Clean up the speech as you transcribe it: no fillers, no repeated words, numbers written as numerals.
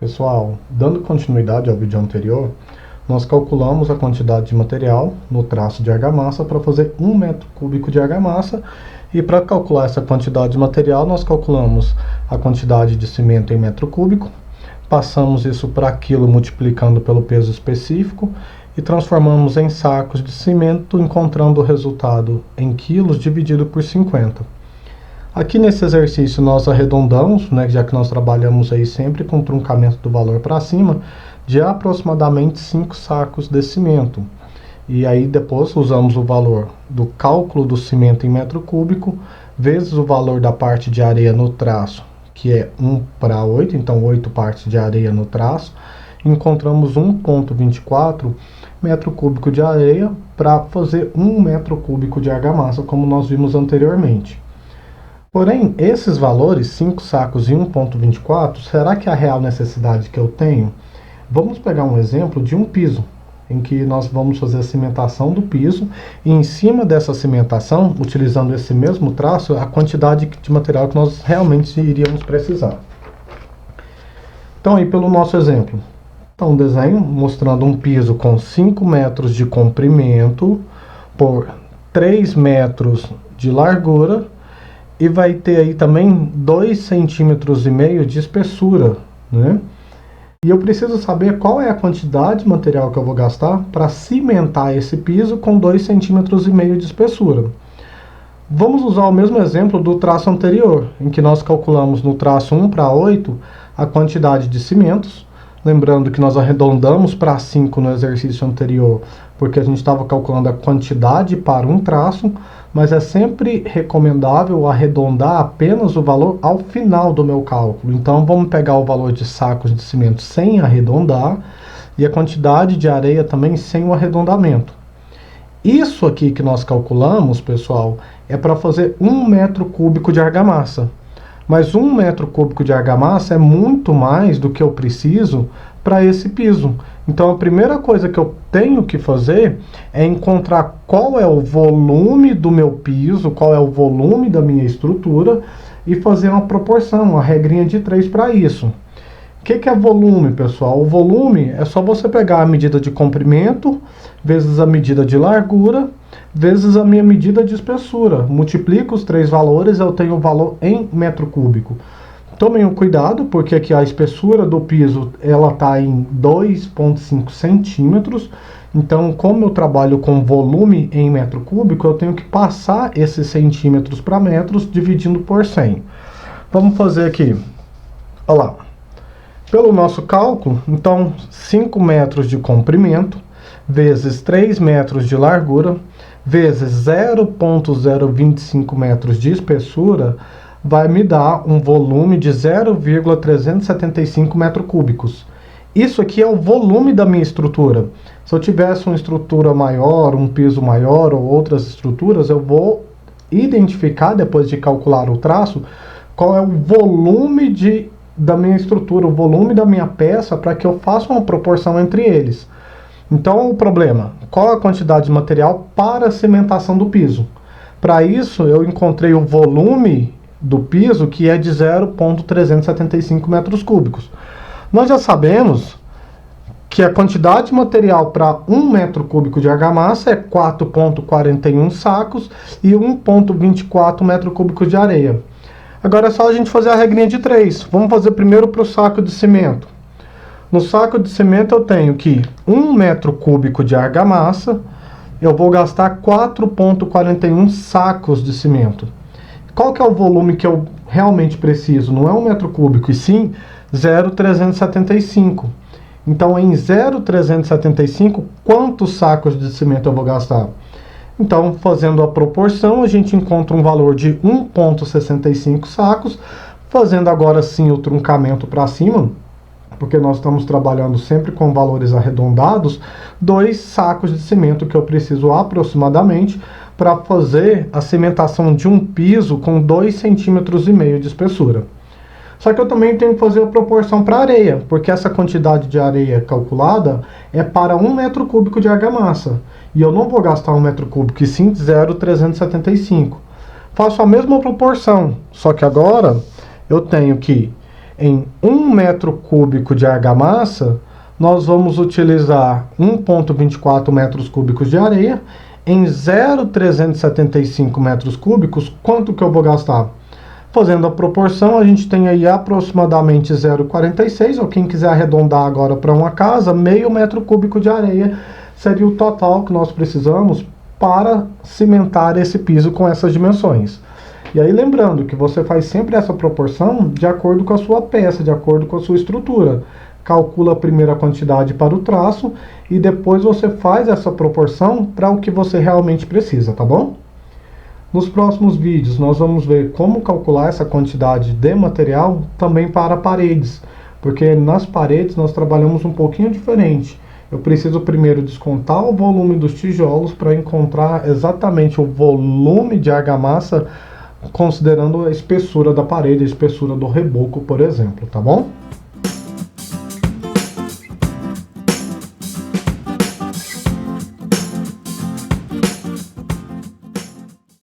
Pessoal, dando continuidade ao vídeo anterior, nós calculamos a quantidade de material no traço de argamassa para fazer 1 metro cúbico de argamassa, e para calcular essa quantidade de material nós calculamos a quantidade de cimento em metro cúbico, passamos isso para quilo multiplicando pelo peso específico e transformamos em sacos de cimento, encontrando o resultado em quilos dividido por 50. Aqui nesse exercício nós arredondamos, já que nós trabalhamos aí sempre com truncamento do valor para cima, de aproximadamente 5 sacos de cimento. E aí depois usamos o valor do cálculo do cimento em metro cúbico, vezes o valor da parte de areia no traço, que é 1:8, então 8 partes de areia no traço. Encontramos 1,24 metro cúbico de areia para fazer 1 metro cúbico de argamassa, como nós vimos anteriormente. Porém, esses valores, 5 sacos e 1,24, será que é a real necessidade que eu tenho? Vamos pegar um exemplo de um piso, em que nós vamos fazer a cimentação do piso, e em cima dessa cimentação, utilizando esse mesmo traço, a quantidade de material que nós realmente iríamos precisar. Então, aí pelo nosso exemplo, um desenho mostrando um piso com 5 metros de comprimento por 3 metros de largura, e vai ter aí também 2,5 centímetros de espessura, E eu preciso saber qual é a quantidade de material que eu vou gastar para cimentar esse piso com 2,5 centímetros de espessura. Vamos usar o mesmo exemplo do traço anterior, em que nós calculamos no traço 1:8 a quantidade de cimentos. Lembrando que nós arredondamos para 5 no exercício anterior, porque a gente estava calculando a quantidade para um traço, mas é sempre recomendável arredondar apenas o valor ao final do meu cálculo. Então vamos pegar o valor de sacos de cimento sem arredondar e a quantidade de areia também sem o arredondamento. Isso aqui que nós calculamos, pessoal, é para fazer 1 metro cúbico de argamassa. Mas 1 metro cúbico de argamassa é muito mais do que eu preciso para esse piso. Então a primeira coisa que eu tenho que fazer é encontrar qual é o volume do meu piso, qual é o volume da minha estrutura, e fazer uma proporção, uma regrinha de 3 para isso. O que é volume, pessoal? O volume é só você pegar a medida de comprimento, vezes a medida de largura, vezes a minha medida de espessura. Multiplico os 3 valores, eu tenho o valor em metro cúbico. Tomem um cuidado, porque aqui a espessura do piso ela está em 2,5 centímetros. Então, como eu trabalho com volume em metro cúbico, eu tenho que passar esses centímetros para metros, dividindo por 100. Vamos fazer aqui. Olha lá. Pelo nosso cálculo, então, 5 metros de comprimento, vezes 3 metros de largura, vezes 0,025 metros de espessura, vai me dar um volume de 0,375 metros cúbicos. Isso aqui é o volume da minha estrutura. Se eu tivesse uma estrutura maior, um piso maior ou outras estruturas, eu vou identificar, depois de calcular o traço, qual é o volume da minha estrutura, o volume da minha peça, para que eu faça uma proporção entre eles. Então, o problema, qual a quantidade de material para a cimentação do piso? Para isso, eu encontrei o volume do piso, que é de 0,375 metros cúbicos. Nós já sabemos que a quantidade de material para 1 metro cúbico de argamassa é 4,41 sacos e 1,24 metro cúbico de areia. Agora é só a gente fazer a regrinha de 3. Vamos fazer primeiro para o saco de cimento. No saco de cimento eu tenho que 1 metro cúbico de argamassa, eu vou gastar 4,41 sacos de cimento. Qual que é o volume que eu realmente preciso? Não é 1 metro cúbico, e sim 0,375. Então em 0,375, quantos sacos de cimento eu vou gastar? Então, fazendo a proporção, a gente encontra um valor de 1,65 sacos, fazendo agora sim o truncamento para cima, porque nós estamos trabalhando sempre com valores arredondados, 2 sacos de cimento que eu preciso aproximadamente para fazer a cimentação de um piso com 2,5 centímetros de espessura. Só que eu também tenho que fazer a proporção para areia, porque essa quantidade de areia calculada é para 1 metro cúbico de argamassa. E eu não vou gastar 1 metro cúbico, e sim 0,375. Faço a mesma proporção, só que agora eu tenho que em 1 metro cúbico de argamassa, nós vamos utilizar 1,24 metros cúbicos de areia. Em 0,375 metros cúbicos, quanto que eu vou gastar? Fazendo a proporção, a gente tem aí aproximadamente 0,46, ou quem quiser arredondar agora para uma casa, meio metro cúbico de areia seria o total que nós precisamos para cimentar esse piso com essas dimensões. E aí lembrando que você faz sempre essa proporção de acordo com a sua peça, de acordo com a sua estrutura. Calcula a primeira quantidade para o traço e depois você faz essa proporção para o que você realmente precisa, tá bom? Nos próximos vídeos nós vamos ver como calcular essa quantidade de material também para paredes, porque nas paredes nós trabalhamos um pouquinho diferente. Eu preciso primeiro descontar o volume dos tijolos para encontrar exatamente o volume de argamassa, considerando a espessura da parede, a espessura do reboco, por exemplo, tá bom?